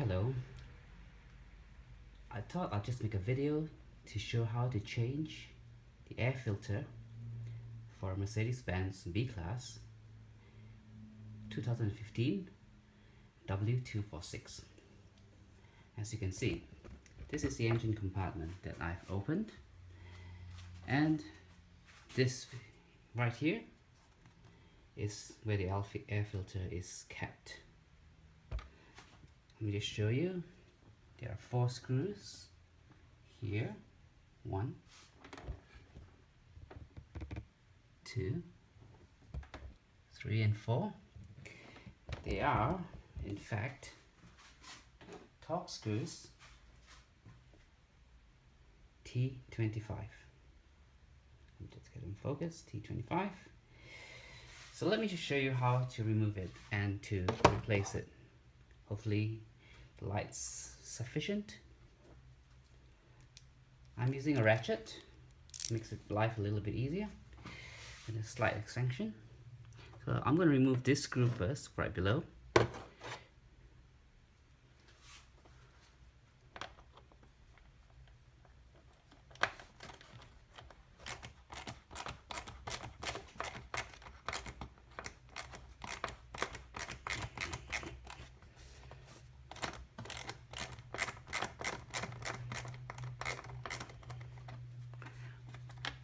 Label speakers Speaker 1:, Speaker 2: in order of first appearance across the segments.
Speaker 1: Hello, I thought I'd just make a video to show how to change the air filter for a Mercedes-Benz B-Class 2015 W246. As you can see, this is the engine compartment that I've opened, and this right here is where the air filter is kept. Let me just show you. There are 4 screws here. 1, 2, 3, and 4. They are, in fact, Torx screws T25. Let me just get them focused. T25. So let me just show you how to remove it and to replace it. Hopefully the light's sufficient. I'm using a ratchet, makes life a little bit easier, and a slight extension. So I'm going to remove this screw first, right below.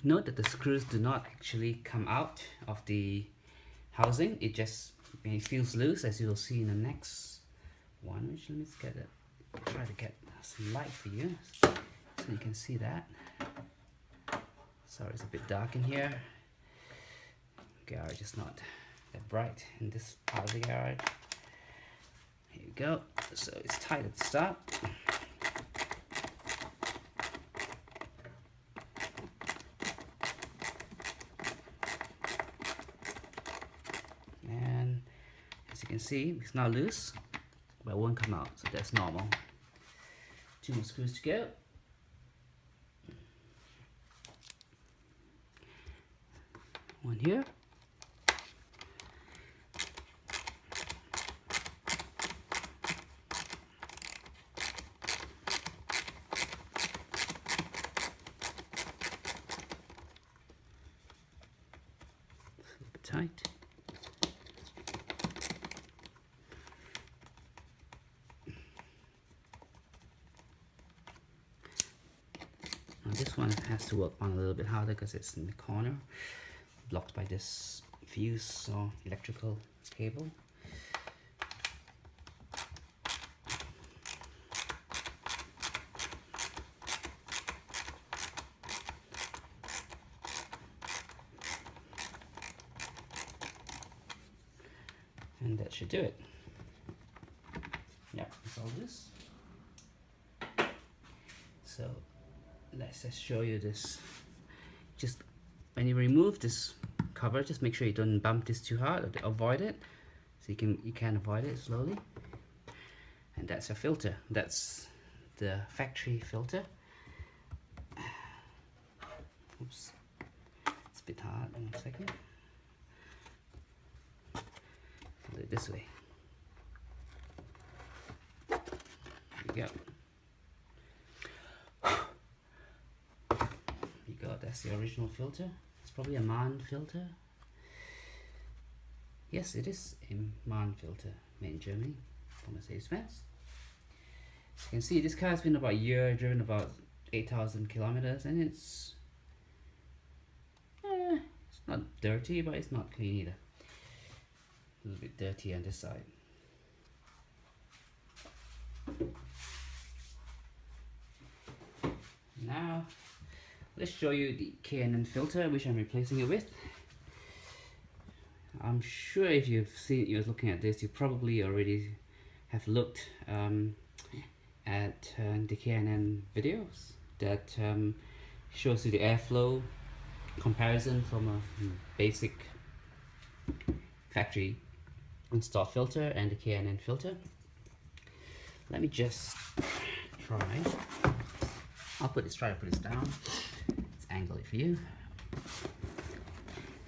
Speaker 1: Note that the screws do not actually come out of the housing. It just feels loose, as you will see in the next one. Which, let me just try to get some light for you so you can see that. Sorry, it's a bit dark in here. Garage is not that bright in this part of the garage. Here you go. So it's tight at the start. And as you can see, it's now loose, but it won't come out, so that's normal. 2 more screws to go. One here. It's a little bit tight. This one has to work on a little bit harder because it's in the corner, blocked by this fuse or electrical cable. And that should do it. Yeah, that's all this. So let's just show you this. Just when you remove this cover, just make sure you don't bump this too hard or avoid it. So you can avoid it slowly. And that's a filter. That's the factory filter. Oops, it's a bit hard. 1 second. Put it this way. There you go. That's the original filter. It's probably a MAN filter. Yes, it is a MAN filter, made in Germany from Mercedes-Benz. As you can see, this car has been about a year, driven about 8,000 kilometers, and it's not dirty, but it's not clean either. A little bit dirty on this side. Now let's show you the K&N filter, which I'm replacing it with. I'm sure if you're looking at this, you probably already have looked at the K&N videos that shows you the airflow comparison from a basic factory installed filter and the K&N filter. Let me just try. Try to put this down. Angle it for you.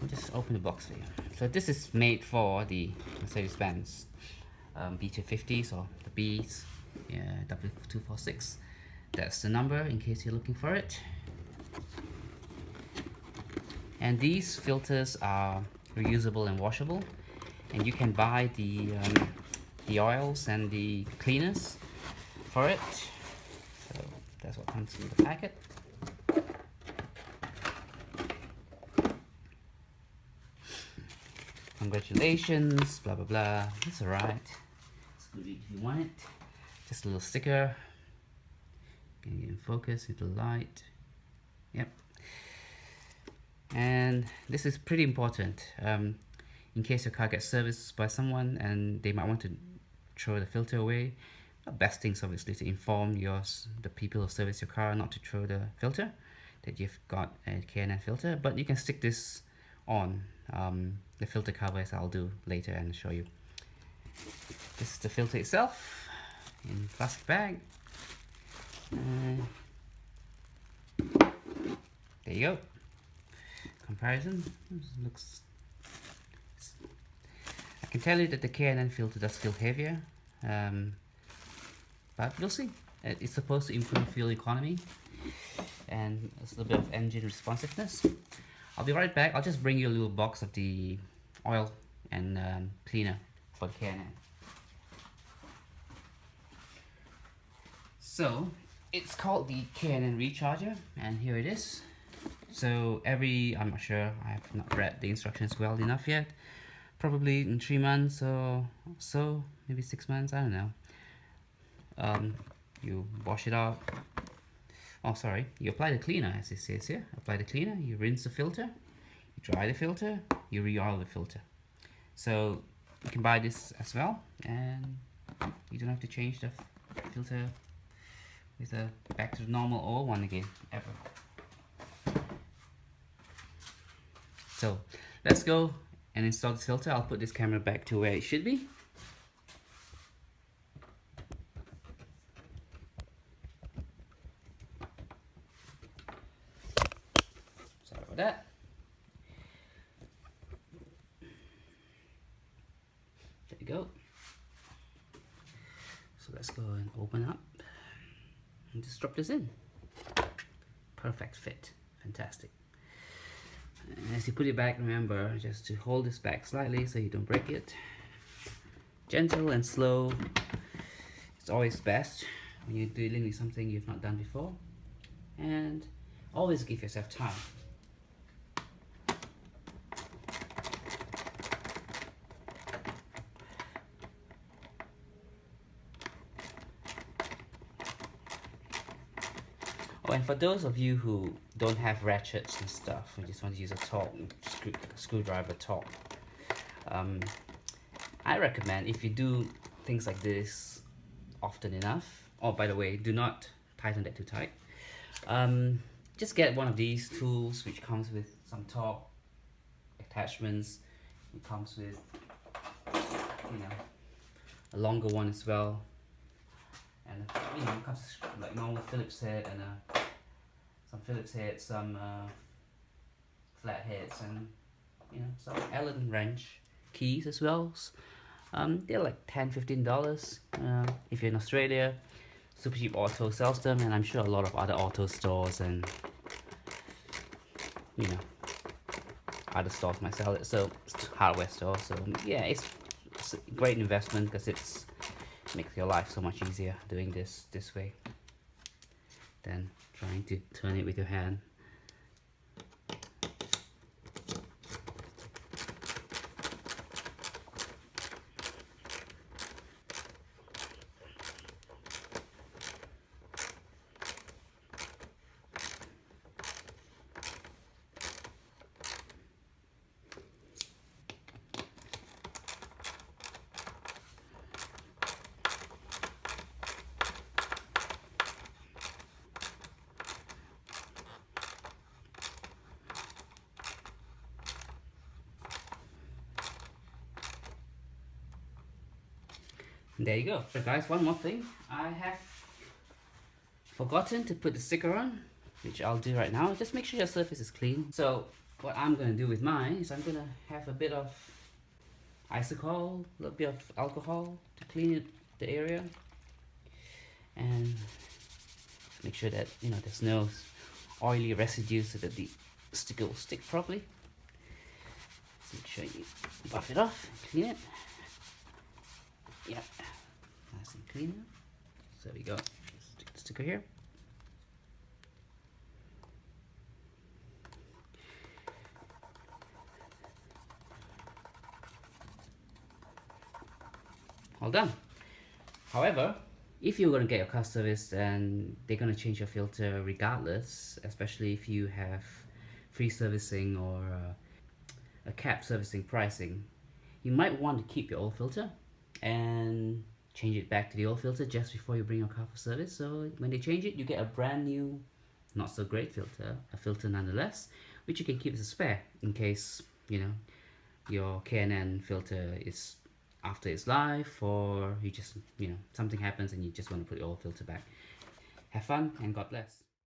Speaker 1: I'll just open the box for you. So this is made for the Mercedes-Benz B250s or the Bs, yeah, W246. That's the number in case you're looking for it. And these filters are reusable and washable, and you can buy the oils and the cleaners for it. So that's what comes in the packet. Congratulations, blah blah blah. It's alright. It's good if you want it. Just a little sticker. Can you focus with the light? Yep. And this is pretty important in case your car gets serviced by someone and they might want to throw the filter away. The best thing is obviously to inform the people who service your car not to throw the filter, that you've got a K&N filter, but you can stick this on the filter cover, as I'll do later and show you. This is the filter itself in plastic bag. There you go. Comparison looks. I can tell you that the K&N filter does feel heavier, but we'll see. It's supposed to improve fuel economy and a little bit of engine responsiveness. I'll be right back. I'll just bring you a little box of the oil and cleaner for the K&N. So it's called the K&N Recharger, and here it is. So I'm not sure, I have not read the instructions well enough yet. Probably in 3 months or so, maybe 6 months, I don't know. You wash it out. Oh, sorry. You apply the cleaner, as it says here. Apply the cleaner, you rinse the filter, you dry the filter, you re-oil the filter. So you can buy this as well, and you don't have to change the filter with back to the normal old one again, ever. So let's go and install this filter. I'll put this camera back to where it should be. Sorry about that. There you go. So let's go and open up and just drop this in. Perfect fit. Fantastic. And as you put it back, remember just to hold this back slightly so you don't break it. Gentle and slow. It's always best when you're dealing with something you've not done before. And always give yourself time. Oh, and for those of you who don't have ratchets and stuff, and just want to use a torque, screwdriver torque, I recommend, if you do things like this often enough, oh, by the way, do not tighten that too tight, just get one of these tools which comes with some torque attachments. It comes with, you know, a longer one as well, and you know, it comes like normal Phillips head and some Phillips heads, some flat heads, and you know, some Allen wrench keys as well. They're like $10–15 if you're in Australia. Super Cheap Auto sells them, and I'm sure a lot of other auto stores and, you know, other stores might sell it. So it's hardware store. So yeah, it's a great investment because it makes your life so much easier doing this way than trying to turn it with your hand. There you go. So guys, one more thing. I have forgotten to put the sticker on, which I'll do right now. Just make sure your surface is clean. So what I'm going to do with mine is I'm going to have a bit of isocol, a little bit of alcohol to clean the area, and make sure that there's no oily residue so that the sticker will stick properly. So make sure you buff it off, clean it. Yeah, nice and clean. So there we go. Stick the sticker here. All done. However, if you're going to get your car serviced and they're going to change your filter regardless, especially if you have free servicing or a cap servicing pricing, you might want to keep your old filter and change it back to the old filter just before you bring your car for service. So when they change it, you get a brand new, not so great filter, a filter nonetheless, which you can keep as a spare in case your K&N filter is after its life, or you just something happens and you just want to put your old filter back. Have fun and God bless.